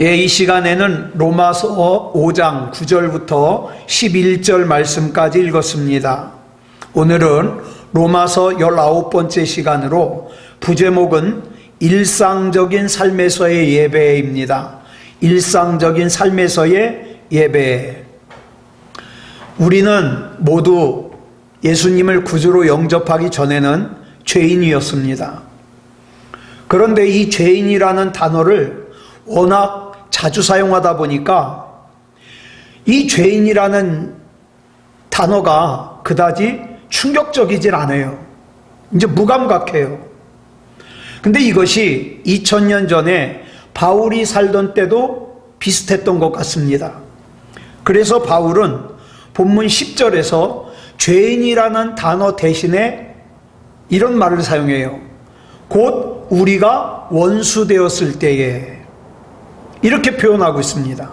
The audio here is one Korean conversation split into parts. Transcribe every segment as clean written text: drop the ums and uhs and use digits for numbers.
예, 이 시간에는 로마서 5장 9절부터 11절 말씀까지 읽었습니다. 오늘은 로마서 19번째 시간으로 부제목은 일상적인 삶에서의 예배입니다. 일상적인 삶에서의 예배. 우리는 모두 예수님을 구주로 영접하기 전에는 죄인이었습니다. 그런데 이 죄인이라는 단어를 워낙 자주 사용하다 보니까 이 죄인이라는 단어가 그다지 충격적이질 않아요. 이제 무감각해요. 근데 이것이 2000년 전에 바울이 살던 때도 비슷했던 것 같습니다. 그래서 바울은 본문 10절에서 죄인이라는 단어 대신에 이런 말을 사용해요. 곧 우리가 원수 되었을 때에, 이렇게 표현하고 있습니다.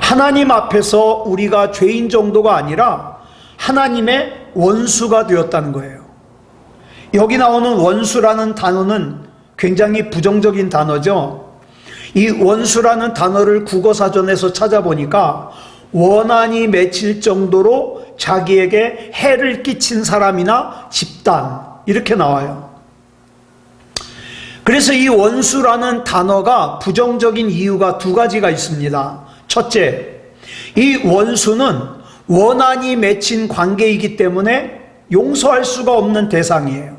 하나님 앞에서 우리가 죄인 정도가 아니라 하나님의 원수가 되었다는 거예요. 여기 나오는 원수라는 단어는 굉장히 부정적인 단어죠. 이 원수라는 단어를 국어사전에서 찾아보니까 원한이 맺힐 정도로 자기에게 해를 끼친 사람이나 집단, 이렇게 나와요. 그래서 이 원수라는 단어가 부정적인 이유가 두 가지가 있습니다. 첫째, 이 원수는 원한이 맺힌 관계이기 때문에 용서할 수가 없는 대상이에요.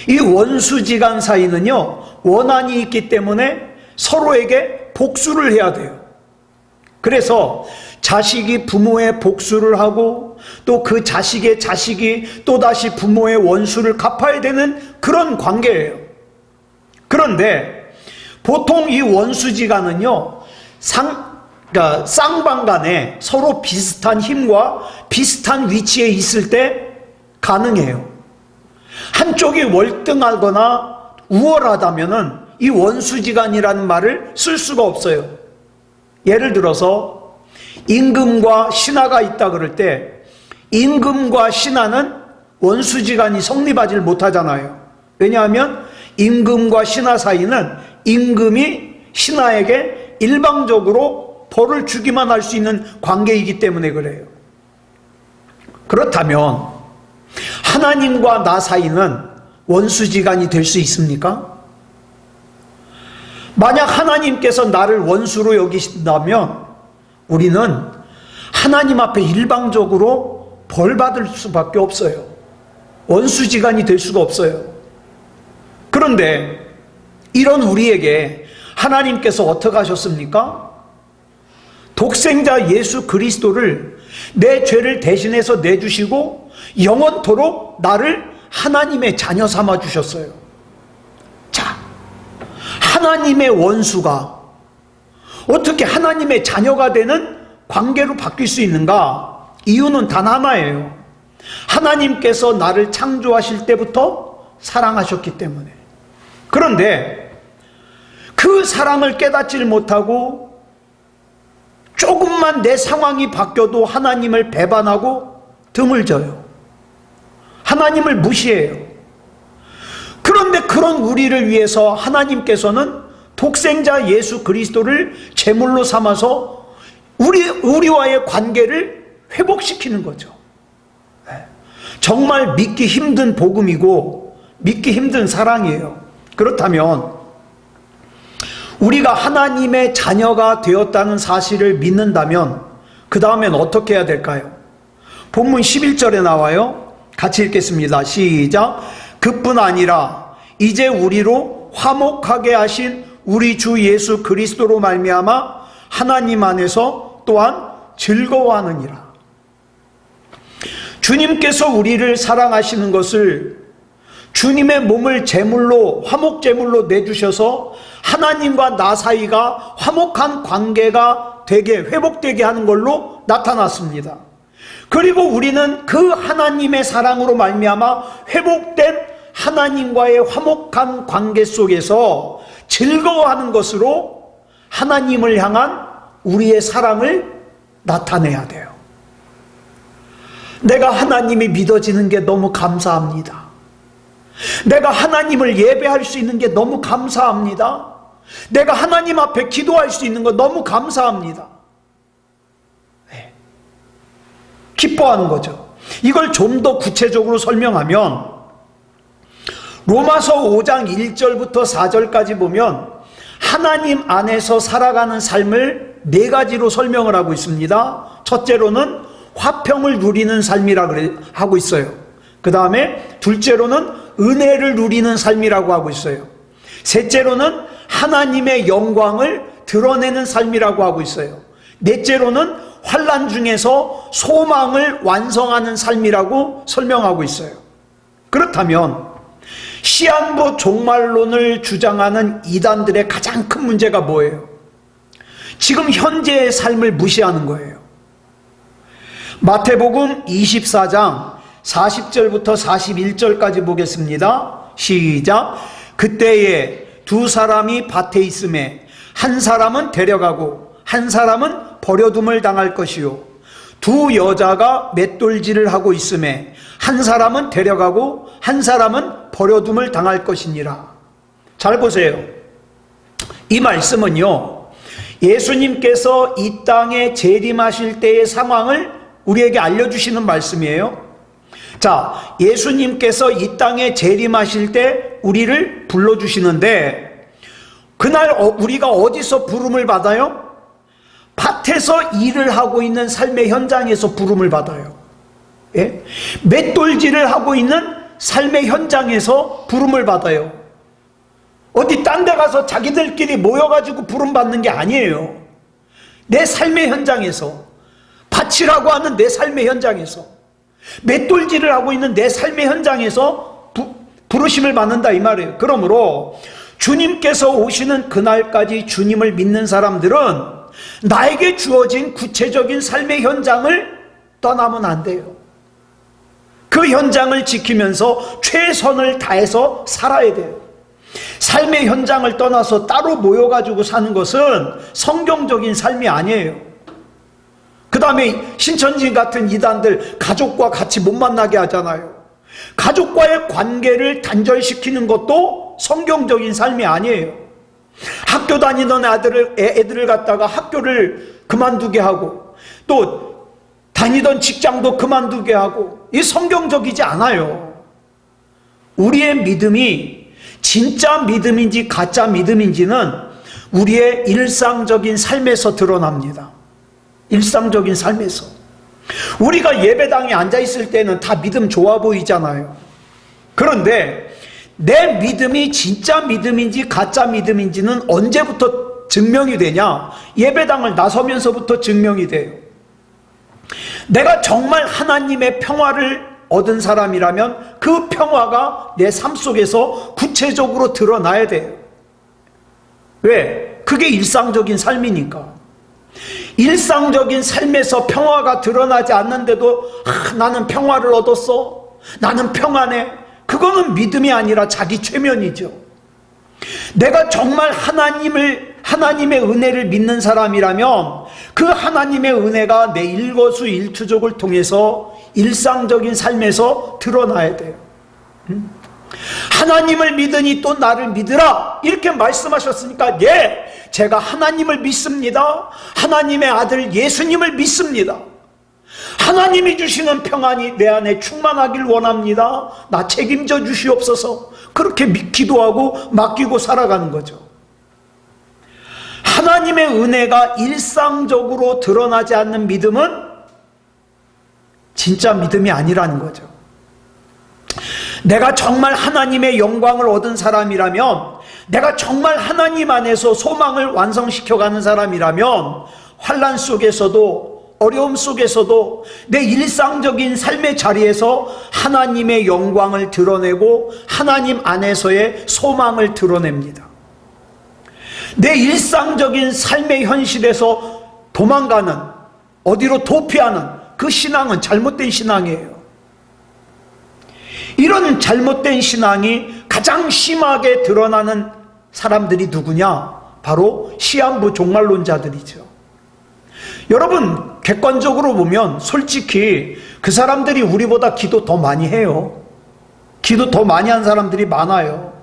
이 원수지간 사이는요, 원한이 있기 때문에 서로에게 복수를 해야 돼요. 그래서 자식이 부모의 복수를 하고 또 그 자식의 자식이 또다시 부모의 원수를 갚아야 되는 그런 관계예요. 그런데 보통 이 원수지간은요, 쌍방간에 서로 비슷한 힘과 비슷한 위치에 있을 때 가능해요. 한쪽이 월등하거나 우월하다면은 이 원수지간이라는 말을 쓸 수가 없어요. 예를 들어서 임금과 신하가 있다 그럴 때 임금과 신하는 원수지간이 성립하지 못하잖아요. 왜냐하면 임금과 신하 사이는 임금이 신하에게 일방적으로 벌을 주기만 할 수 있는 관계이기 때문에 그래요. 그렇다면 하나님과 나 사이는 원수지간이 될 수 있습니까? 만약 하나님께서 나를 원수로 여기신다면 우리는 하나님 앞에 일방적으로 벌 받을 수밖에 없어요. 원수지간이 될 수가 없어요. 그런데 이런 우리에게 하나님께서 어떻게 하셨습니까? 독생자 예수 그리스도를 내 죄를 대신해서 내주시고 영원토록 나를 하나님의 자녀 삼아 주셨어요. 자, 하나님의 원수가 어떻게 하나님의 자녀가 되는 관계로 바뀔 수 있는가? 이유는 단 하나예요. 하나님께서 나를 창조하실 때부터 사랑하셨기 때문에. 그런데 그 사랑을 깨닫지를 못하고 조금만 내 상황이 바뀌어도 하나님을 배반하고 등을 져요. 하나님을 무시해요. 그런데 그런 우리를 위해서 하나님께서는 독생자 예수 그리스도를 제물로 삼아서 우리와의 관계를 회복시키는 거죠. 정말 믿기 힘든 복음이고 믿기 힘든 사랑이에요. 그렇다면 우리가 하나님의 자녀가 되었다는 사실을 믿는다면 그 다음엔 어떻게 해야 될까요? 본문 11절에 나와요. 같이 읽겠습니다. 시작. 그뿐 아니라 이제 우리로 화목하게 하신 우리 주 예수 그리스도로 말미암아 하나님 안에서 또한 즐거워하느니라. 주님께서 우리를 사랑하시는 것을 주님의 몸을 제물로, 화목 제물로 내주셔서 하나님과 나 사이가 화목한 관계가 되게, 회복되게 하는 걸로 나타났습니다. 그리고 우리는 그 하나님의 사랑으로 말미암아 회복된 하나님과의 화목한 관계 속에서 즐거워하는 것으로 하나님을 향한 우리의 사랑을 나타내야 돼요. 내가 하나님이 믿어지는 게 너무 감사합니다. 내가 하나님을 예배할 수 있는 게 너무 감사합니다. 내가 하나님 앞에 기도할 수 있는 거 너무 감사합니다. 네. 기뻐하는 거죠. 이걸 좀 더 구체적으로 설명하면 로마서 5장 1절부터 4절까지 보면 하나님 안에서 살아가는 삶을 네 가지로 설명을 하고 있습니다. 첫째로는 화평을 누리는 삶이라고 하고 있어요. 그 다음에 둘째로는 은혜를 누리는 삶이라고 하고 있어요. 셋째로는 하나님의 영광을 드러내는 삶이라고 하고 있어요. 넷째로는 환난 중에서 소망을 완성하는 삶이라고 설명하고 있어요. 그렇다면 시한부 종말론을 주장하는 이단들의 가장 큰 문제가 뭐예요? 지금 현재의 삶을 무시하는 거예요. 마태복음 24장 40절부터 41절까지 보겠습니다. 시작. 그때에 두 사람이 밭에 있음에 한 사람은 데려가고 한 사람은 버려둠을 당할 것이요, 두 여자가 맷돌질을 하고 있음에 한 사람은 데려가고 한 사람은 버려둠을 당할 것이니라. 잘 보세요. 이 말씀은요, 예수님께서 이 땅에 재림하실 때의 상황을 우리에게 알려주시는 말씀이에요. 자, 예수님께서 이 땅에 재림하실 때 우리를 불러주시는데 그날 우리가 어디서 부름을 받아요? 밭에서 일을 하고 있는 삶의 현장에서 부름을 받아요. 예? 맷돌질을 하고 있는 삶의 현장에서 부름을 받아요. 어디 딴 데 가서 자기들끼리 모여가지고 부름 받는 게 아니에요. 내 삶의 현장에서, 밭이라고 하는 내 삶의 현장에서, 맷돌질을 하고 있는 내 삶의 현장에서 부르심을 받는다 이 말이에요. 그러므로 주님께서 오시는 그날까지 주님을 믿는 사람들은 나에게 주어진 구체적인 삶의 현장을 떠나면 안 돼요. 그 현장을 지키면서 최선을 다해서 살아야 돼요. 삶의 현장을 떠나서 따로 모여가지고 사는 것은 성경적인 삶이 아니에요. 그 다음에 신천지 같은 이단들 가족과 같이 못 만나게 하잖아요. 가족과의 관계를 단절시키는 것도 성경적인 삶이 아니에요. 학교 다니던 애들을 갖다가 학교를 그만두게 하고 또 다니던 직장도 그만두게 하고, 이 성경적이지 않아요. 우리의 믿음이 진짜 믿음인지 가짜 믿음인지는 우리의 일상적인 삶에서 드러납니다. 일상적인 삶에서. 우리가 예배당에 앉아있을 때는 다 믿음 좋아 보이잖아요. 그런데 내 믿음이 진짜 믿음인지 가짜 믿음인지는 언제부터 증명이 되냐? 예배당을 나서면서부터 증명이 돼요. 내가 정말 하나님의 평화를 얻은 사람이라면 그 평화가 내 삶 속에서 구체적으로 드러나야 돼요. 왜? 그게 일상적인 삶이니까. 일상적인 삶에서 평화가 드러나지 않는데도 나는 평화를 얻었어, 나는 평안해, 그거는 믿음이 아니라 자기 최면이죠. 내가 정말 하나님의 은혜를 믿는 사람이라면 그 하나님의 은혜가 내 일거수일투족을 통해서 일상적인 삶에서 드러나야 돼요. 하나님을 믿으니 또 나를 믿으라 이렇게 말씀하셨으니까, 예, 제가 하나님을 믿습니다. 하나님의 아들 예수님을 믿습니다. 하나님이 주시는 평안이 내 안에 충만하길 원합니다. 나 책임져 주시옵소서. 그렇게 기도하고 맡기고 살아가는 거죠. 하나님의 은혜가 일상적으로 드러나지 않는 믿음은 진짜 믿음이 아니라는 거죠. 내가 정말 하나님의 영광을 얻은 사람이라면, 내가 정말 하나님 안에서 소망을 완성시켜가는 사람이라면 환난 속에서도 어려움 속에서도 내 일상적인 삶의 자리에서 하나님의 영광을 드러내고 하나님 안에서의 소망을 드러냅니다. 내 일상적인 삶의 현실에서 도망가는, 어디로 도피하는 그 신앙은 잘못된 신앙이에요. 이런 잘못된 신앙이 가장 심하게 드러나는 사람들이 누구냐? 바로 시한부 종말론자들이죠. 여러분, 객관적으로 보면 솔직히 그 사람들이 우리보다 기도 더 많이 해요. 기도 더 많이 한 사람들이 많아요.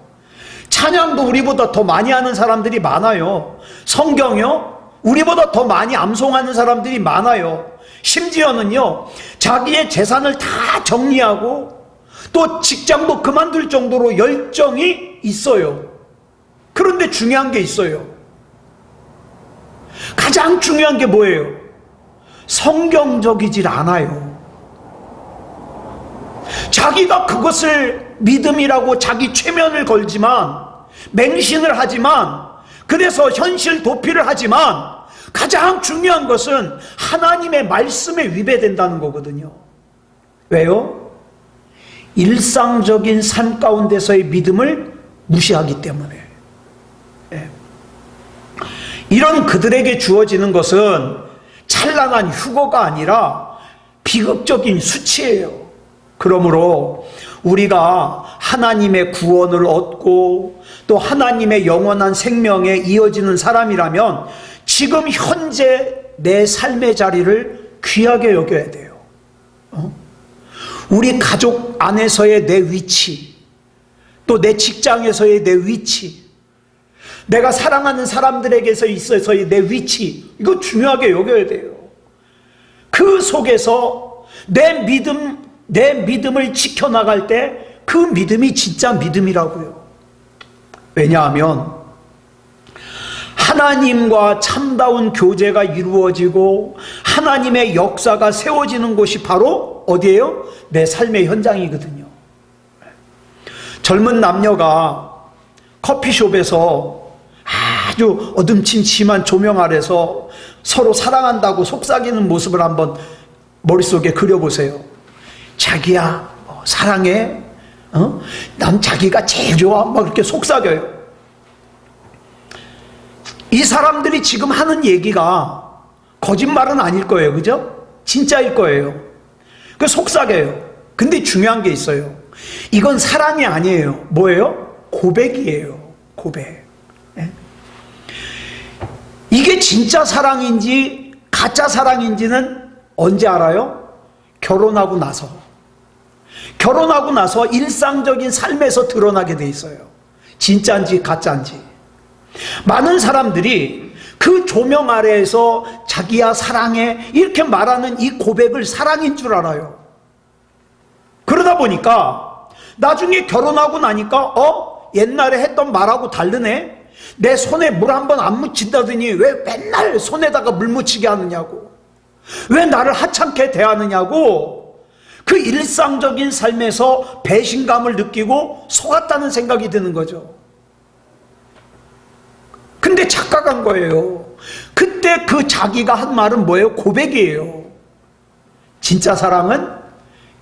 찬양도 우리보다 더 많이 하는 사람들이 많아요. 성경요? 우리보다 더 많이 암송하는 사람들이 많아요. 심지어는요, 자기의 재산을 다 정리하고 또 직장도 그만둘 정도로 열정이 있어요. 그런데 중요한 게 있어요. 가장 중요한 게 뭐예요? 성경적이질 않아요. 자기가 그것을 믿음이라고 자기 최면을 걸지만, 맹신을 하지만, 그래서 현실 도피를 하지만, 가장 중요한 것은 하나님의 말씀에 위배된다는 거거든요. 왜요? 일상적인 삶 가운데서의 믿음을 무시하기 때문에. 이런 그들에게 주어지는 것은 찬란한 휴거가 아니라 비극적인 수치예요. 그러므로 우리가 하나님의 구원을 얻고 또 하나님의 영원한 생명에 이어지는 사람이라면 지금 현재 내 삶의 자리를 귀하게 여겨야 돼요. 우리 가족 안에서의 내 위치, 또 내 직장에서의 내 위치, 내가 사랑하는 사람들에게서 있어서의 내 위치, 이거 중요하게 여겨야 돼요. 그 속에서 내 믿음을 지켜나갈 때 그 믿음이 진짜 믿음이라고요. 왜냐하면 하나님과 참다운 교제가 이루어지고 하나님의 역사가 세워지는 곳이 바로 어디예요? 내 삶의 현장이거든요. 젊은 남녀가 커피숍에서 아주 어둠침침한 조명 아래서 서로 사랑한다고 속삭이는 모습을 한번 머릿속에 그려보세요. 자기야, 사랑해. 난 자기가 제일 좋아. 막 이렇게 속삭여요. 이 사람들이 지금 하는 얘기가 거짓말은 아닐 거예요. 그죠? 진짜일 거예요. 그 속삭여요. 근데 중요한 게 있어요. 이건 사랑이 아니에요. 뭐예요? 고백이에요. 고백. 이게 진짜 사랑인지 가짜 사랑인지는 언제 알아요? 결혼하고 나서. 결혼하고 나서 일상적인 삶에서 드러나게 돼 있어요. 진짜인지 가짜인지. 많은 사람들이 그 조명 아래에서 자기야 사랑해 이렇게 말하는 이 고백을 사랑인 줄 알아요. 그러다 보니까 나중에 결혼하고 나니까 옛날에 했던 말하고 다르네. 내 손에 물 한 번 안 묻힌다더니 왜 맨날 손에다가 물 묻히게 하느냐고, 왜 나를 하찮게 대하느냐고, 그 일상적인 삶에서 배신감을 느끼고 속았다는 생각이 드는 거죠. 근데 착각한 거예요. 그때 그 자기가 한 말은 뭐예요? 고백이에요. 진짜 사랑은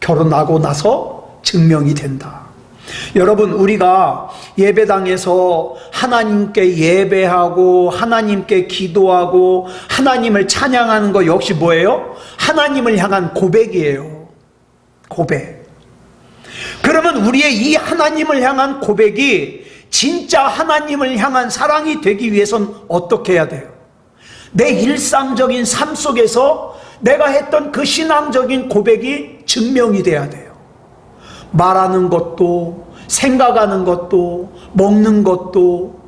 결혼하고 나서 증명이 된다. 여러분, 우리가 예배당에서 하나님께 예배하고 하나님께 기도하고 하나님을 찬양하는 거 역시 뭐예요? 하나님을 향한 고백이에요. 고백. 그러면 우리의 이 하나님을 향한 고백이 진짜 하나님을 향한 사랑이 되기 위해선 어떻게 해야 돼요? 내 일상적인 삶 속에서 내가 했던 그 신앙적인 고백이 증명이 돼야 돼요. 말하는 것도, 생각하는 것도, 먹는 것도,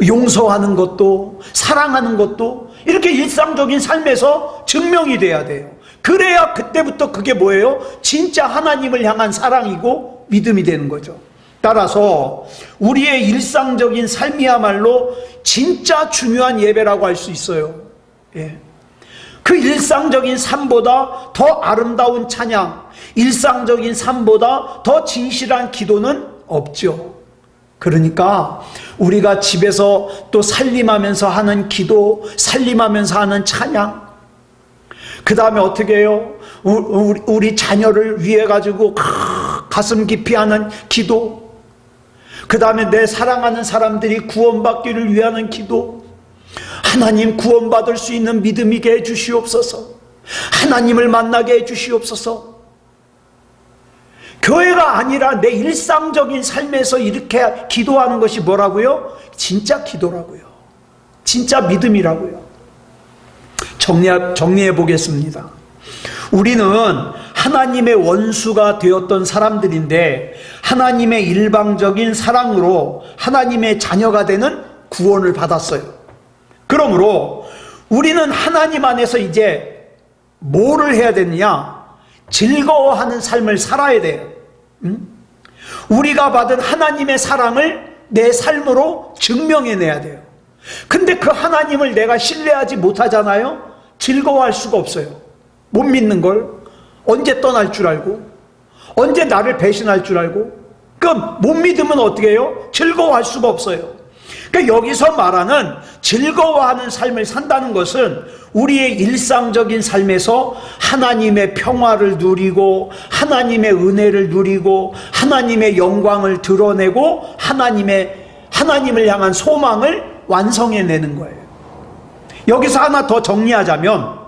용서하는 것도, 사랑하는 것도 이렇게 일상적인 삶에서 증명이 돼야 돼요. 그래야 그때부터 그게 뭐예요? 진짜 하나님을 향한 사랑이고 믿음이 되는 거죠. 따라서 우리의 일상적인 삶이야말로 진짜 중요한 예배라고 할 수 있어요. 그 일상적인 삶보다 더 아름다운 찬양, 일상적인 삶보다 더 진실한 기도는 없죠. 그러니까 우리가 집에서 또 살림하면서 하는 기도, 살림하면서 하는 찬양, 그 다음에 어떻게 해요? 우리 자녀를 위해 가지고 가슴 깊이 하는 기도, 그 다음에 내 사랑하는 사람들이 구원받기를 위하는 기도, 하나님 구원받을 수 있는 믿음이게 해주시옵소서, 하나님을 만나게 해주시옵소서. 교회가 아니라 내 일상적인 삶에서 이렇게 기도하는 것이 뭐라고요? 진짜 기도라고요. 진짜 믿음이라고요. 정리해 보겠습니다. 우리는 하나님의 원수가 되었던 사람들인데 하나님의 일방적인 사랑으로 하나님의 자녀가 되는 구원을 받았어요. 그러므로 우리는 하나님 안에서 이제 뭐를 해야 되느냐? 즐거워하는 삶을 살아야 돼요. 우리가 받은 하나님의 사랑을 내 삶으로 증명해내야 돼요. 근데 그 하나님을 내가 신뢰하지 못하잖아요? 즐거워할 수가 없어요. 못 믿는 걸 언제 떠날 줄 알고, 언제 나를 배신할 줄 알고, 그럼 못 믿으면 어떻게 해요? 즐거워할 수가 없어요. 그러니까 여기서 말하는 즐거워하는 삶을 산다는 것은 우리의 일상적인 삶에서 하나님의 평화를 누리고 하나님의 은혜를 누리고 하나님의 영광을 드러내고 하나님을 향한 소망을 완성해내는 거예요. 여기서 하나 더 정리하자면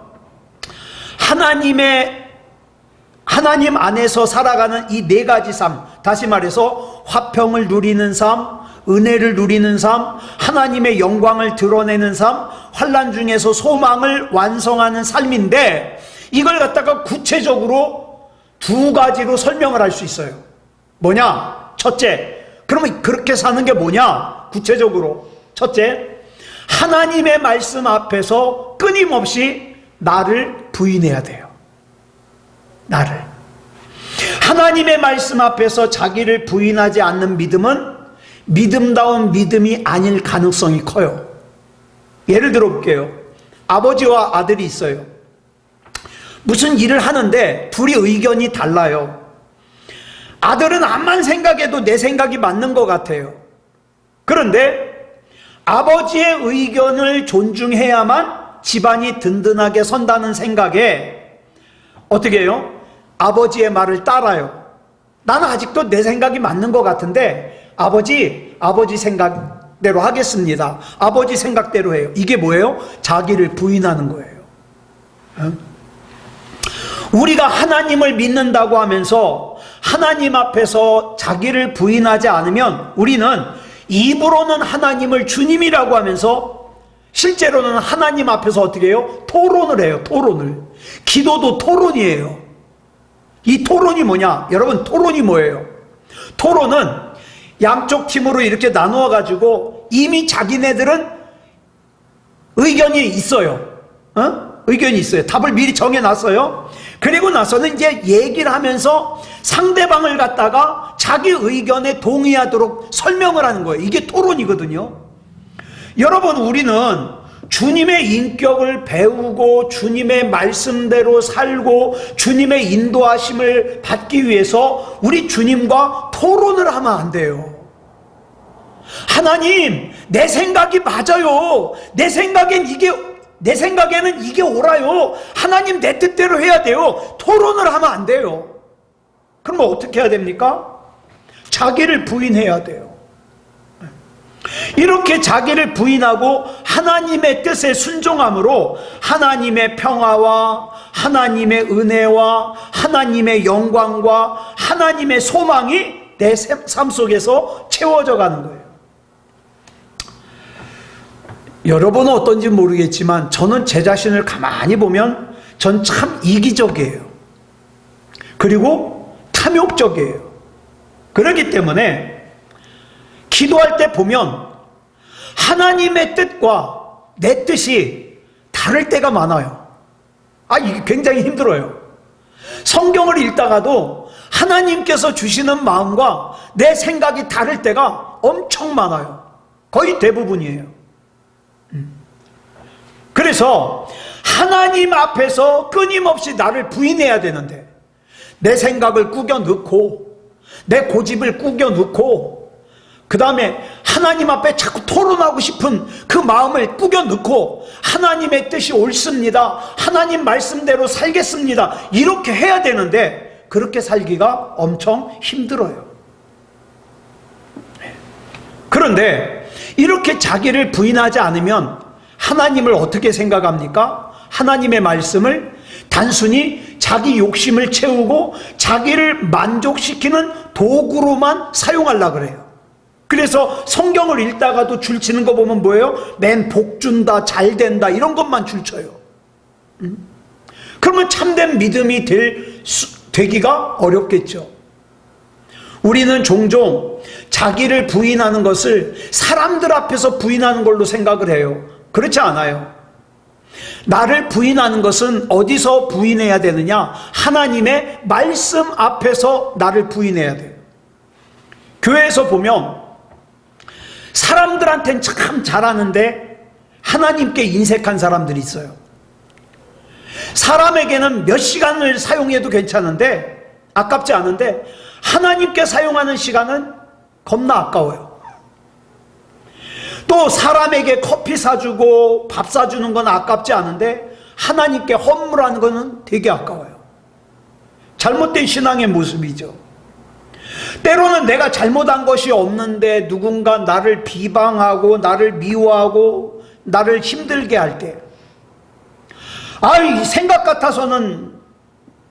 하나님 안에서 살아가는 이 네 가지 삶, 다시 말해서 화평을 누리는 삶, 은혜를 누리는 삶, 하나님의 영광을 드러내는 삶, 환난 중에서 소망을 완성하는 삶인데 이걸 갖다가 구체적으로 두 가지로 설명을 할 수 있어요. 뭐냐? 첫째, 그러면 그렇게 사는 게 뭐냐? 구체적으로 첫째, 하나님의 말씀 앞에서 끊임없이 나를 부인해야 돼요. 나를. 하나님의 말씀 앞에서 자기를 부인하지 않는 믿음은 믿음다운 믿음이 아닐 가능성이 커요. 예를 들어 볼게요. 아버지와 아들이 있어요. 무슨 일을 하는데 둘이 의견이 달라요. 아들은 암만 생각해도 내 생각이 맞는 것 같아요. 그런데 아버지의 의견을 존중해야만 집안이 든든하게 선다는 생각에 어떻게 해요? 아버지의 말을 따라요. 나는 아직도 내 생각이 맞는 것 같은데 아버지 생각대로 하겠습니다. 아버지 생각대로 해요. 이게 뭐예요? 자기를 부인하는 거예요. 우리가 하나님을 믿는다고 하면서 하나님 앞에서 자기를 부인하지 않으면 우리는 입으로는 하나님을 주님이라고 하면서 실제로는 하나님 앞에서 어떻게 해요? 토론을 해요. 토론을. 기도도 토론이에요. 이 토론이 뭐냐? 여러분, 토론이 뭐예요? 토론은 양쪽 팀으로 이렇게 나누어 가지고 이미 자기네들은 의견이 있어요. 의견이 있어요. 답을 미리 정해놨어요. 그리고 나서는 이제 얘기를 하면서 상대방을 갖다가 자기 의견에 동의하도록 설명을 하는 거예요. 이게 토론이거든요. 여러분, 우리는 주님의 인격을 배우고 주님의 말씀대로 살고 주님의 인도하심을 받기 위해서 우리 주님과 토론을 하면 안 돼요. 하나님, 내 생각이 맞아요. 내 생각에는 이게 옳아요. 하나님, 내 뜻대로 해야 돼요. 토론을 하면 안 돼요. 그러면 어떻게 해야 됩니까? 자기를 부인해야 돼요. 이렇게 자기를 부인하고 하나님의 뜻에 순종함으로 하나님의 평화와 하나님의 은혜와 하나님의 영광과 하나님의 소망이 내 삶 속에서 채워져 가는 거예요. 여러분은 어떤지 모르겠지만 저는 제 자신을 가만히 보면 전 참 이기적이에요. 그리고 탐욕적이에요. 그렇기 때문에 기도할 때 보면 하나님의 뜻과 내 뜻이 다를 때가 많아요. 이게 굉장히 힘들어요. 성경을 읽다가도 하나님께서 주시는 마음과 내 생각이 다를 때가 엄청 많아요. 거의 대부분이에요. 그래서 하나님 앞에서 끊임없이 나를 부인해야 되는데 내 생각을 꾸겨 넣고 내 고집을 꾸겨 넣고 그 다음에 하나님 앞에 자꾸 토론하고 싶은 그 마음을 꾸겨 넣고 하나님의 뜻이 옳습니다. 하나님 말씀대로 살겠습니다. 이렇게 해야 되는데 그렇게 살기가 엄청 힘들어요. 그런데 이렇게 자기를 부인하지 않으면 하나님을 어떻게 생각합니까? 하나님의 말씀을 단순히 자기 욕심을 채우고 자기를 만족시키는 도구로만 사용하려고 그래요. 그래서 성경을 읽다가도 줄치는 거 보면 뭐예요? 맨 복 준다, 잘 된다 이런 것만 줄쳐요. 그러면 참된 믿음이 될 되기가 어렵겠죠. 우리는 종종 자기를 부인하는 것을 사람들 앞에서 부인하는 걸로 생각을 해요. 그렇지 않아요. 나를 부인하는 것은 어디서 부인해야 되느냐? 하나님의 말씀 앞에서 나를 부인해야 돼요. 교회에서 보면 사람들한테는 참 잘하는데 하나님께 인색한 사람들이 있어요. 사람에게는 몇 시간을 사용해도 괜찮은데, 아깝지 않은데 하나님께 사용하는 시간은 겁나 아까워요. 또 사람에게 커피 사주고 밥 사주는 건 아깝지 않은데 하나님께 헌물하는 거는 되게 아까워요. 잘못된 신앙의 모습이죠. 때로는 내가 잘못한 것이 없는데 누군가 나를 비방하고 나를 미워하고 나를 힘들게 할 때, 생각 같아서는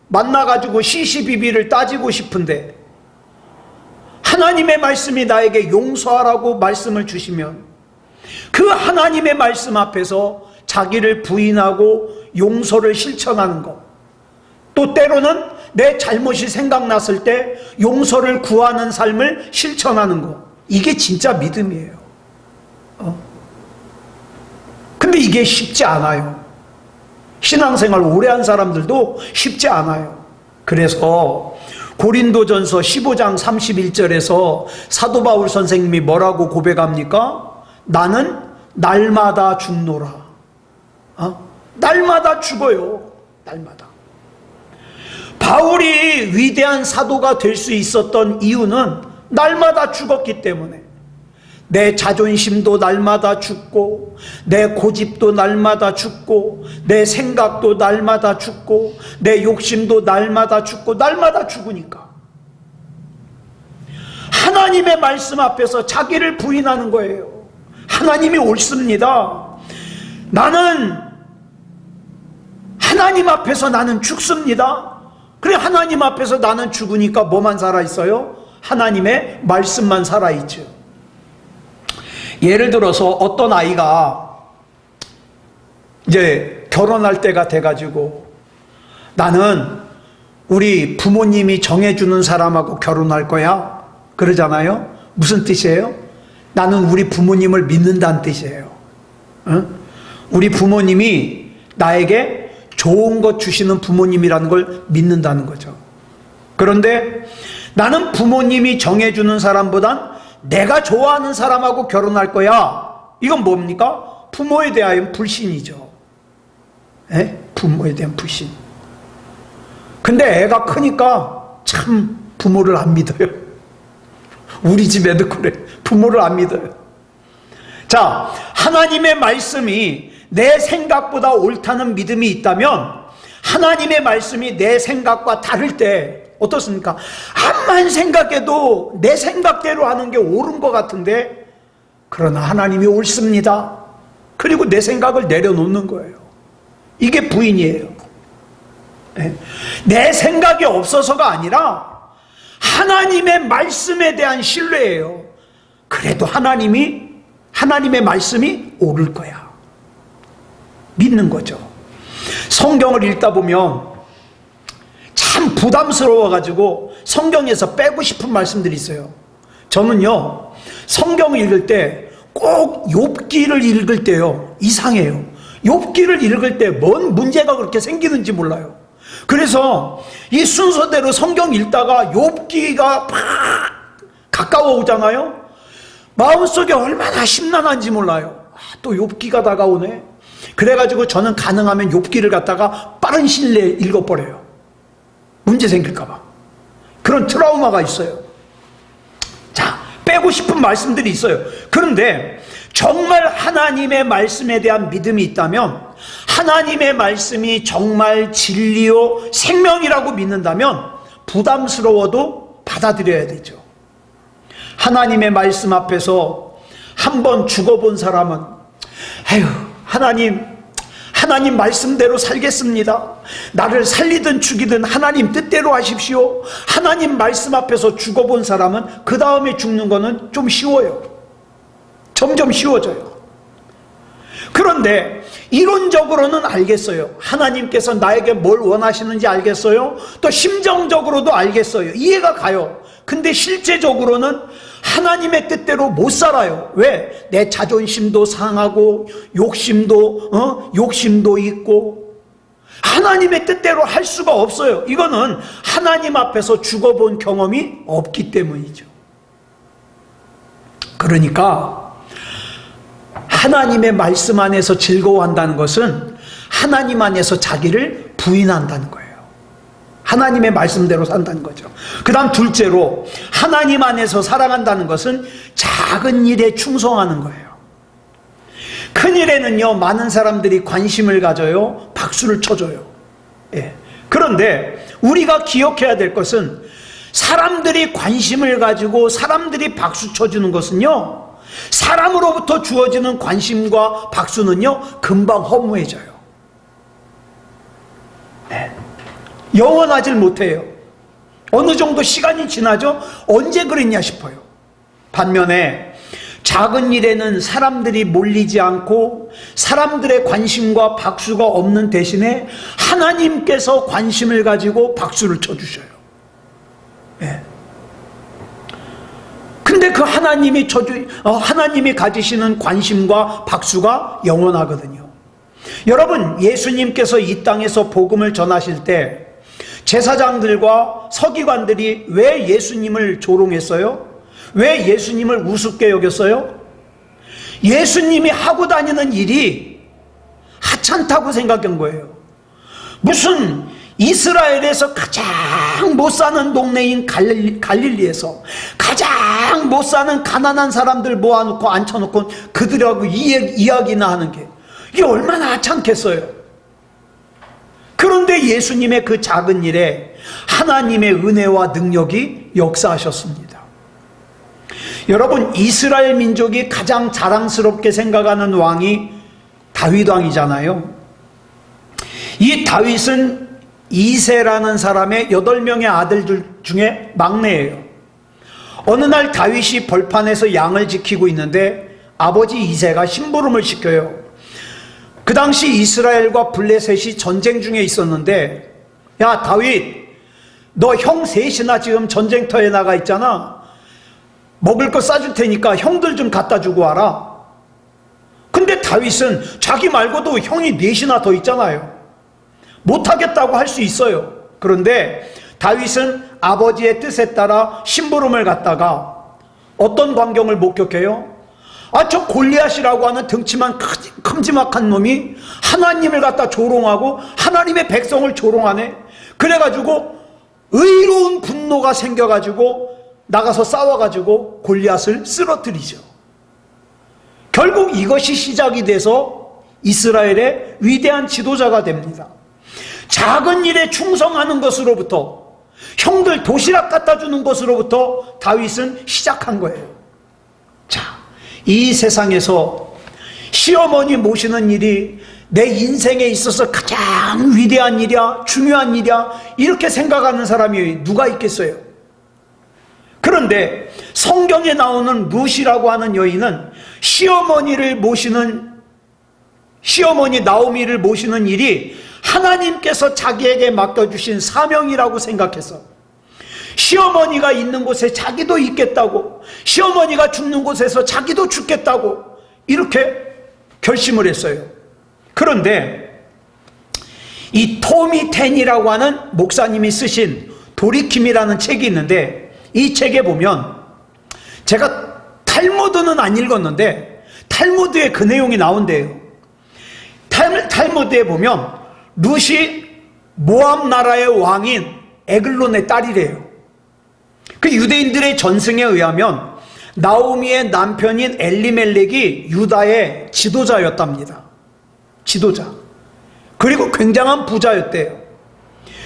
만나가지고 시시비비를 따지고 싶은데 하나님의 말씀이 나에게 용서하라고 말씀을 주시면 그 하나님의 말씀 앞에서 자기를 부인하고 용서를 실천하는 것, 또 때로는 내 잘못이 생각났을 때 용서를 구하는 삶을 실천하는 것, 이게 진짜 믿음이에요. 근데 이게 쉽지 않아요. 신앙생활 오래 한 사람들도 쉽지 않아요. 그래서 고린도전서 15장 31절에서 사도 바울 선생님이 뭐라고 고백합니까? 나는 날마다 죽노라. 날마다 죽어요. 날마다. 바울이 위대한 사도가 될 수 있었던 이유는 날마다 죽었기 때문에, 내 자존심도 날마다 죽고, 내 고집도 날마다 죽고, 내 생각도 날마다 죽고, 내 욕심도 날마다 죽고, 날마다 죽으니까 하나님의 말씀 앞에서 자기를 부인하는 거예요. 하나님이 옳습니다. 나는 하나님 앞에서 나는 죽습니다. 그래, 하나님 앞에서 나는 죽으니까 뭐만 살아있어요? 하나님의 말씀만 살아있죠. 예를 들어서 어떤 아이가 이제 결혼할 때가 돼가지고 나는 우리 부모님이 정해주는 사람하고 결혼할 거야 그러잖아요. 무슨 뜻이에요? 나는 우리 부모님을 믿는다는 뜻이에요. 우리 부모님이 나에게 좋은 것 주시는 부모님이라는 걸 믿는다는 거죠. 그런데 나는 부모님이 정해주는 사람보단 내가 좋아하는 사람하고 결혼할 거야. 이건 뭡니까? 부모에 대한 불신이죠. 부모에 대한 불신. 근데 애가 크니까 참 부모를 안 믿어요. 우리 집에도 그래. 부모를 안 믿어요. 자, 하나님의 말씀이 내 생각보다 옳다는 믿음이 있다면, 하나님의 말씀이 내 생각과 다를 때 어떻습니까? 암만 생각해도 내 생각대로 하는 게 옳은 것 같은데, 그러나 하나님이 옳습니다. 그리고 내 생각을 내려놓는 거예요. 이게 부인이에요. 내 생각이 없어서가 아니라 하나님의 말씀에 대한 신뢰예요. 그래도 하나님의 말씀이 옳을 거야. 믿는 거죠. 성경을 읽다 보면 참 부담스러워가지고 성경에서 빼고 싶은 말씀들이 있어요. 저는요, 성경을 읽을 때 꼭 욥기를 읽을 때요, 이상해요. 욥기를 읽을 때 뭔 문제가 그렇게 생기는지 몰라요. 그래서 이 순서대로 성경 읽다가 욥기가 막 가까워 오잖아요. 마음속에 얼마나 심란한지 몰라요. 또 욥기가 다가오네. 그래가지고 저는 가능하면 욥기를 갖다가 빠른 시일 내에 읽어버려요. 문제 생길까봐. 그런 트라우마가 있어요. 자, 빼고 싶은 말씀들이 있어요. 그런데 정말 하나님의 말씀에 대한 믿음이 있다면, 하나님의 말씀이 정말 진리요 생명이라고 믿는다면 부담스러워도 받아들여야 되죠. 하나님의 말씀 앞에서 한번 죽어본 사람은 하나님 말씀대로 살겠습니다. 나를 살리든 죽이든 하나님 뜻대로 하십시오. 하나님 말씀 앞에서 죽어본 사람은 그 다음에 죽는 거는 좀 쉬워요. 점점 쉬워져요. 그런데 이론적으로는 알겠어요. 하나님께서 나에게 뭘 원하시는지 알겠어요. 또 심정적으로도 알겠어요. 이해가 가요. 근데 실제적으로는 하나님의 뜻대로 못 살아요. 왜? 내 자존심도 상하고 욕심도 있고 하나님의 뜻대로 할 수가 없어요. 이거는 하나님 앞에서 죽어본 경험이 없기 때문이죠. 그러니까 하나님의 말씀 안에서 즐거워한다는 것은 하나님 안에서 자기를 부인한다는 거예요. 하나님의 말씀대로 산다는 거죠. 그 다음 둘째로 하나님 안에서 살아간다는 것은 작은 일에 충성하는 거예요. 큰 일에는요, 많은 사람들이 관심을 가져요. 박수를 쳐줘요. 예. 그런데 우리가 기억해야 될 것은 사람들이 관심을 가지고 사람들이 박수 쳐주는 것은요, 사람으로부터 주어지는 관심과 박수는요, 금방 허무해져요. 네. 영원하질 못해요. 어느 정도 시간이 지나죠? 언제 그랬냐 싶어요. 반면에 작은 일에는 사람들이 몰리지 않고 사람들의 관심과 박수가 없는 대신에 하나님께서 관심을 가지고 박수를 쳐주셔요. 네. 근데 그 하나님이 가지시는 관심과 박수가 영원하거든요. 여러분, 예수님께서 이 땅에서 복음을 전하실 때 제사장들과 서기관들이 왜 예수님을 조롱했어요? 왜 예수님을 우습게 여겼어요? 예수님이 하고 다니는 일이 하찮다고 생각한 거예요. 무슨 이스라엘에서 가장 못 사는 동네인 갈릴리에서 가장 못 사는 가난한 사람들 모아놓고 앉혀놓고 그들하고 이야기나 하는 게 이게 얼마나 하찮겠어요. 그런데 예수님의 그 작은 일에 하나님의 은혜와 능력이 역사하셨습니다. 여러분, 이스라엘 민족이 가장 자랑스럽게 생각하는 왕이 다윗 왕이잖아요. 이 다윗은 이새라는 사람의 8명의 아들들 중에 막내예요. 어느 날 다윗이 벌판에서 양을 지키고 있는데 아버지 이새가 심부름을 시켜요. 그 당시 이스라엘과 블레셋이 전쟁 중에 있었는데, 야 다윗, 너 형 셋이나 지금 전쟁터에 나가 있잖아. 먹을 거 싸줄 테니까 형들 좀 갖다 주고 와라. 근데 다윗은 자기 말고도 형이 넷이나 더 있잖아요. 못하겠다고 할 수 있어요. 그런데 다윗은 아버지의 뜻에 따라 심부름을 갔다가 어떤 광경을 목격해요? 저 골리앗이라고 하는 덩치만 큼지막한 놈이 하나님을 갖다 조롱하고 하나님의 백성을 조롱하네. 그래가지고 의로운 분노가 생겨가지고 나가서 싸워가지고 골리앗을 쓰러뜨리죠. 결국 이것이 시작이 돼서 이스라엘의 위대한 지도자가 됩니다. 작은 일에 충성하는 것으로부터, 형들 도시락 갖다 주는 것으로부터 다윗은 시작한 거예요. 자, 이 세상에서 시어머니 모시는 일이 내 인생에 있어서 가장 위대한 일이야, 중요한 일이야, 이렇게 생각하는 사람이 누가 있겠어요? 그런데 성경에 나오는 룻이라고 하는 여인은 시어머니 나오미를 모시는 일이 하나님께서 자기에게 맡겨주신 사명이라고 생각해서 시어머니가 있는 곳에 자기도 있겠다고, 시어머니가 죽는 곳에서 자기도 죽겠다고 이렇게 결심을 했어요. 그런데 이 토미 텐이라고 하는 목사님이 쓰신 돌이킴이라는 책이 있는데, 이 책에 보면, 제가 탈무드는 안 읽었는데 탈무드에 그 내용이 나온대요. 탈무드에 보면 룻이 모압 나라의 왕인 에글론의 딸이래요. 그 유대인들의 전승에 의하면 나오미의 남편인 엘리멜렉이 유다의 지도자였답니다. 지도자. 그리고 굉장한 부자였대요.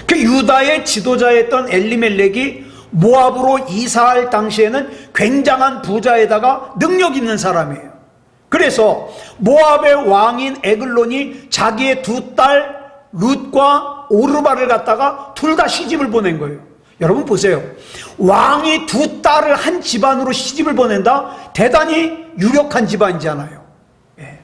그 유다의 지도자였던 엘리멜렉이 모압으로 이사할 당시에는 굉장한 부자에다가 능력 있는 사람이에요. 그래서 모압의 왕인 에글론이 자기의 두 딸 룻과 오르바를 갖다가 둘 다 시집을 보낸 거예요. 여러분 보세요. 왕이 두 딸을 한 집안으로 시집을 보낸다? 대단히 유력한 집안이잖아요. 예.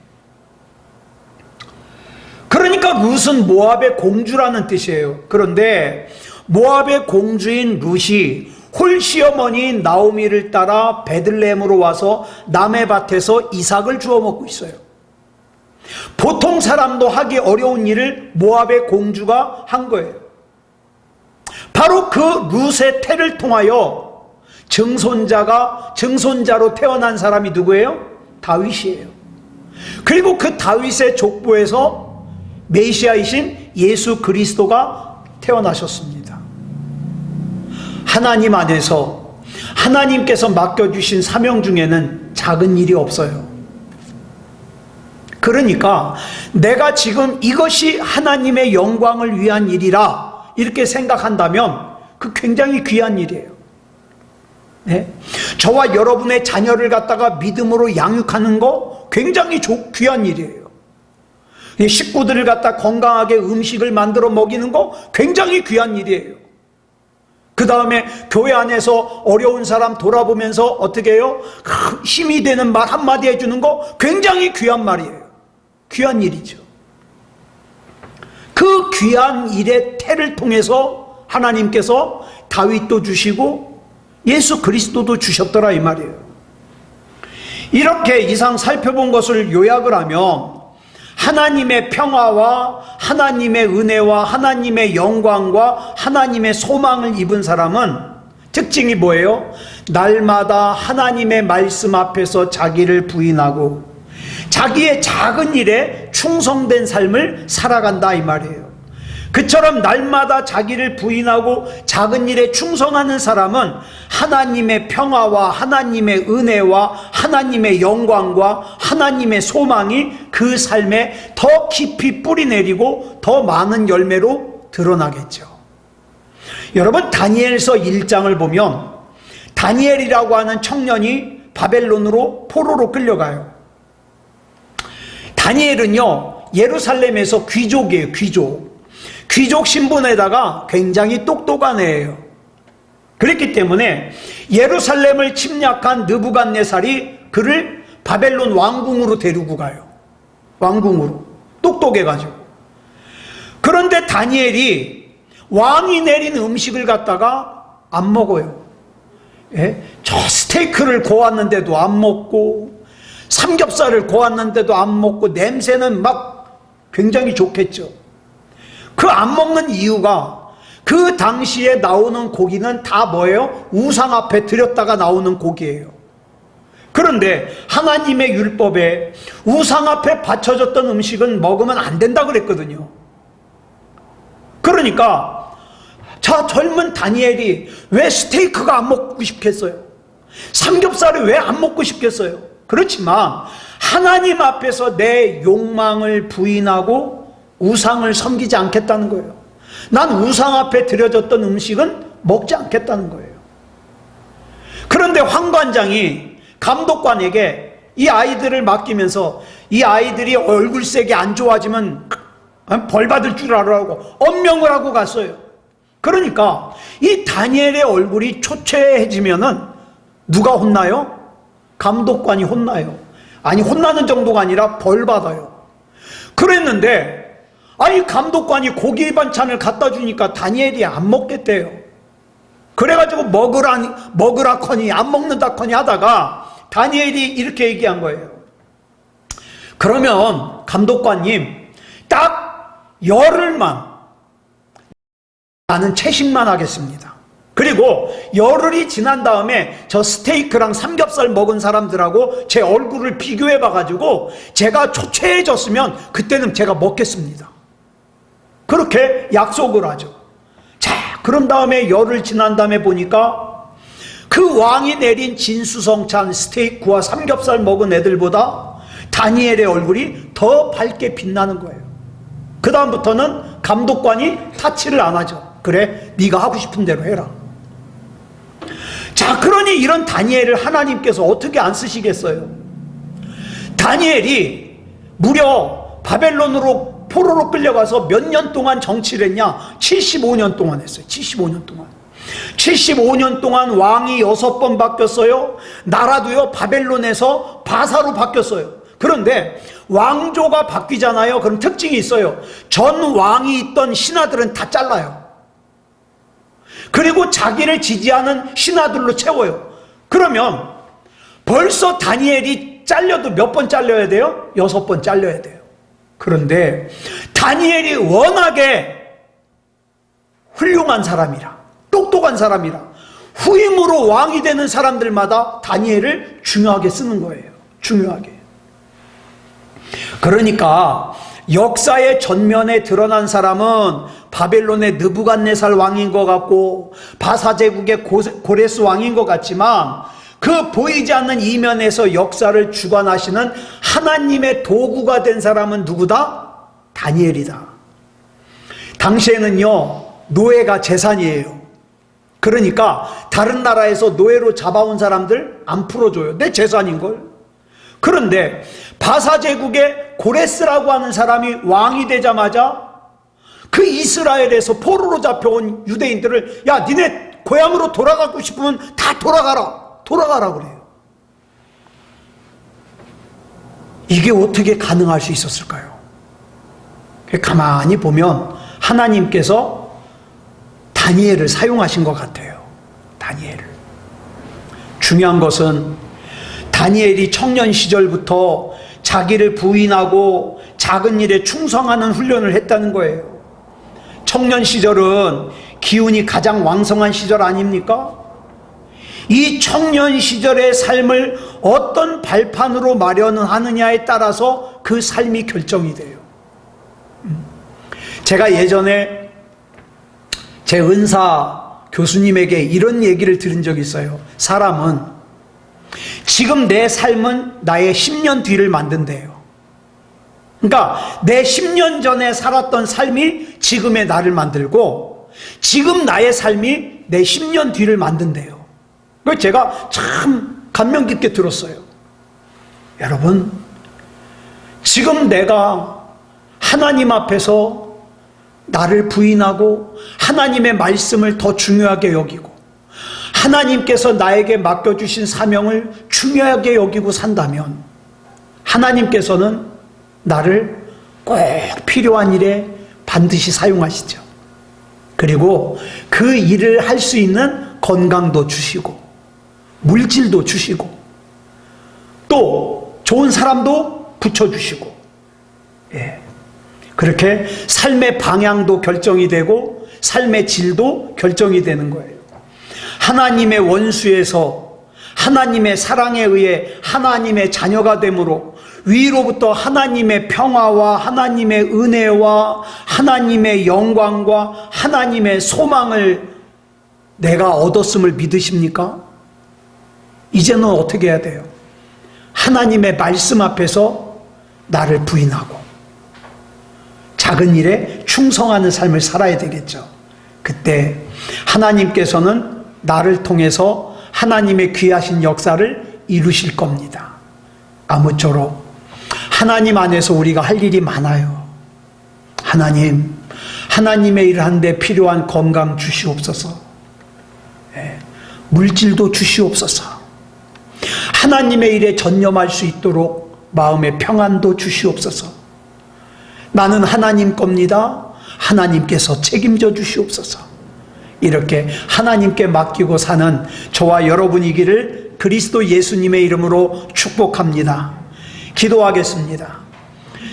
룻은 모압의 공주라는 뜻이에요. 그런데 모압의 공주인 룻이 홀시어머니인 나오미를 따라 베들레헴으로 와서 남의 밭에서 이삭을 주워 먹고 있어요. 보통 사람도 하기 어려운 일을 모압의 공주가 한 거예요. 바로 그 룻의 태를 통하여 증손자로 태어난 사람이 누구예요? 다윗이에요. 그리고 그 다윗의 족보에서 메시아이신 예수 그리스도가 태어나셨습니다. 하나님 안에서 하나님께서 맡겨주신 사명 중에는 작은 일이 없어요. 그러니까 내가 지금 이것이 하나님의 영광을 위한 일이라 이렇게 생각한다면 그 굉장히 귀한 일이에요. 네? 저와 여러분의 자녀를 갖다가 믿음으로 양육하는 거 굉장히 귀한 일이에요. 식구들을 갖다 건강하게 음식을 만들어 먹이는 거 굉장히 귀한 일이에요. 그 다음에 교회 안에서 어려운 사람 돌아보면서 어떻게 해요? 힘이 되는 말 한마디 해주는 거 굉장히 귀한 말이에요. 귀한 일이죠. 그 귀한 일의 태를 통해서 하나님께서 다윗도 주시고 예수 그리스도도 주셨더라 이 말이에요. 이렇게 이상 살펴본 것을 요약을 하면 하나님의 평화와 하나님의 은혜와 하나님의 영광과 하나님의 소망을 입은 사람은 특징이 뭐예요? 날마다 하나님의 말씀 앞에서 자기를 부인하고 자기의 작은 일에 충성된 삶을 살아간다 이 말이에요. 그처럼 날마다 자기를 부인하고 작은 일에 충성하는 사람은 하나님의 평화와 하나님의 은혜와 하나님의 영광과 하나님의 소망이 그 삶에 더 깊이 뿌리내리고 더 많은 열매로 드러나겠죠. 여러분, 다니엘서 1장을 보면 다니엘이라고 하는 청년이 바벨론으로 포로로 끌려가요. 다니엘은요 예루살렘에서 귀족이에요. 귀족 신분에다가 굉장히 똑똑한 애예요. 그렇기 때문에 예루살렘을 침략한 느부갓네살이 그를 바벨론 왕궁으로 데리고 가요. 왕궁으로. 똑똑해가지고. 그런데 다니엘이 왕이 내린 음식을 갖다가 안 먹어요. 예? 저 스테이크를 구웠는데도 안 먹고 삼겹살을 구웠는데도 안 먹고 냄새는 막 굉장히 좋겠죠. 그 안 먹는 이유가 그 당시에 나오는 고기는 다 뭐예요? 우상 앞에 들였다가 나오는 고기예요. 그런데 하나님의 율법에 우상 앞에 바쳐졌던 음식은 먹으면 안 된다 그랬거든요. 그러니까 저 젊은 다니엘이 왜 스테이크가 안 먹고 싶겠어요? 삼겹살을 왜 안 먹고 싶겠어요? 그렇지만 하나님 앞에서 내 욕망을 부인하고 우상을 섬기지 않겠다는 거예요. 난 우상 앞에 드려졌던 음식은 먹지 않겠다는 거예요. 그런데 황관장이 감독관에게 이 아이들을 맡기면서 이 아이들이 얼굴색이 안 좋아지면 벌 받을 줄 알아라고 엄명을 하고 갔어요. 그러니까 이 다니엘의 얼굴이 초췌해지면은 누가 혼나요? 감독관이 혼나요. 아니, 혼나는 정도가 아니라 벌 받아요. 그랬는데 아니 감독관이 고기 반찬을 갖다 주니까 다니엘이 안 먹겠대요. 그래가지고 먹으라 커니 안 먹는다 커니 하다가 다니엘이 이렇게 얘기한 거예요. 그러면 감독관님 딱 열흘만 나는 채식만 하겠습니다. 그리고 열흘이 지난 다음에 저 스테이크랑 삼겹살 먹은 사람들하고 제 얼굴을 비교해 봐가지고 제가 초췌해졌으면 그때는 제가 먹겠습니다. 그렇게 약속을 하죠. 자, 그런 다음에 열흘 지난 다음에 보니까 그 왕이 내린 진수성찬 스테이크와 삼겹살 먹은 애들보다 다니엘의 얼굴이 더 밝게 빛나는 거예요. 그 다음부터는 감독관이 타치를 안 하죠. 그래, 네가 하고 싶은 대로 해라. 자, 그러니 이런 다니엘을 하나님께서 어떻게 안 쓰시겠어요? 다니엘이 무려 바벨론으로 포로로 끌려가서 몇 년 동안 정치를 했냐? 75년 동안 했어요. 75년 동안. 75년 동안 왕이 6번 바뀌었어요. 나라도요 바벨론에서 바사로 바뀌었어요. 그런데 왕조가 바뀌잖아요. 그런 특징이 있어요. 전 왕이 있던 신하들은 다 잘라요. 그리고 자기를 지지하는 신하들로 채워요. 그러면 벌써 다니엘이 잘려도 몇 번 잘려야 돼요? 6번 잘려야 돼요. 그런데 다니엘이 워낙에 훌륭한 사람이라, 똑똑한 사람이라 후임으로 왕이 되는 사람들마다 다니엘을 중요하게 쓰는 거예요. 중요하게. 그러니까 역사의 전면에 드러난 사람은 바벨론의 느부갓네살 왕인 것 같고 바사제국의 고레스 왕인 것 같지만 그 보이지 않는 이면에서 역사를 주관하시는 하나님의 도구가 된 사람은 누구다? 다니엘이다. 당시에는요, 노예가 재산이에요. 그러니까 다른 나라에서 노예로 잡아온 사람들 안 풀어줘요. 내 재산인걸. 그런데 바사제국의 고레스라고 하는 사람이 왕이 되자마자 그 이스라엘에서 포로로 잡혀온 유대인들을 야, 니네 고향으로 돌아가고 싶으면 다 돌아가라 그래요. 이게 어떻게 가능할 수 있었을까요? 가만히 보면 하나님께서 다니엘을 사용하신 것 같아요. 다니엘을. 중요한 것은 다니엘이 청년 시절부터 자기를 부인하고 작은 일에 충성하는 훈련을 했다는 거예요. 청년 시절은 기운이 가장 왕성한 시절 아닙니까? 이 청년 시절의 삶을 어떤 발판으로 마련하느냐에 따라서 그 삶이 결정이 돼요. 제가 예전에 제 은사 교수님에게 이런 얘기를 들은 적이 있어요. 사람은 지금 내 삶은 나의 10년 뒤를 만든대요. 그러니까 내 10년 전에 살았던 삶이 지금의 나를 만들고 지금 나의 삶이 내 10년 뒤를 만든대요. 그걸 제가 참 감명 깊게 들었어요. 여러분, 지금 내가 하나님 앞에서 나를 부인하고 하나님의 말씀을 더 중요하게 여기고 하나님께서 나에게 맡겨주신 사명을 중요하게 여기고 산다면 하나님께서는 나를 꼭 필요한 일에 반드시 사용하시죠. 그리고 그 일을 할 수 있는 건강도 주시고 물질도 주시고 또 좋은 사람도 붙여주시고, 예. 그렇게 삶의 방향도 결정이 되고 삶의 질도 결정이 되는 거예요. 하나님의 원수에서 하나님의 사랑에 의해 하나님의 자녀가 되므로 위로부터 하나님의 평화와 하나님의 은혜와 하나님의 영광과 하나님의 소망을 내가 얻었음을 믿으십니까? 이제는 어떻게 해야 돼요? 하나님의 말씀 앞에서 나를 부인하고 작은 일에 충성하는 삶을 살아야 되겠죠. 그때 하나님께서는 나를 통해서 하나님의 귀하신 역사를 이루실 겁니다. 아무쪼록 하나님 안에서 우리가 할 일이 많아요. 하나님의 일을 하는데 필요한 건강 주시옵소서. 물질도 주시옵소서. 하나님의 일에 전념할 수 있도록 마음의 평안도 주시옵소서. 나는 하나님 겁니다. 하나님께서 책임져 주시옵소서. 이렇게 하나님께 맡기고 사는 저와 여러분이기를 그리스도 예수님의 이름으로 축복합니다. 기도하겠습니다.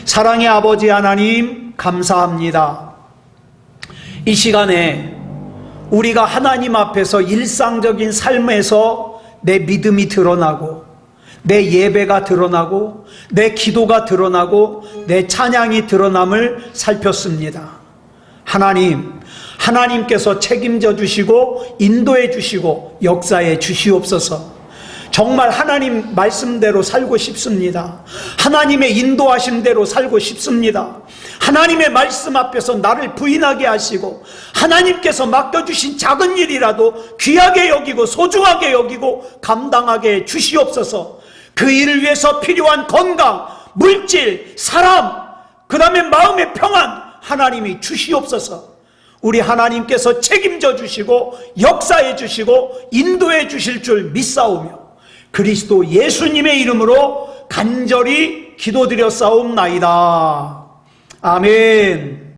사랑의 아버지 하나님, 감사합니다. 이 시간에 우리가 하나님 앞에서 일상적인 삶에서 내 믿음이 드러나고 내 예배가 드러나고 내 기도가 드러나고 내 찬양이 드러남을 살폈습니다. 하나님께서 책임져 주시고 인도해 주시고 역사해 주시옵소서. 정말 하나님 말씀대로 살고 싶습니다. 하나님의 인도하심대로 살고 싶습니다. 하나님의 말씀 앞에서 나를 부인하게 하시고 하나님께서 맡겨주신 작은 일이라도 귀하게 여기고 소중하게 여기고 감당하게 주시옵소서. 그 일을 위해서 필요한 건강, 물질, 사람, 그 다음에 마음의 평안 하나님이 주시옵소서. 우리 하나님께서 책임져 주시고 역사해 주시고 인도해 주실 줄 믿사오며 그리스도 예수님의 이름으로 간절히 기도드려 싸움나이다. 아멘.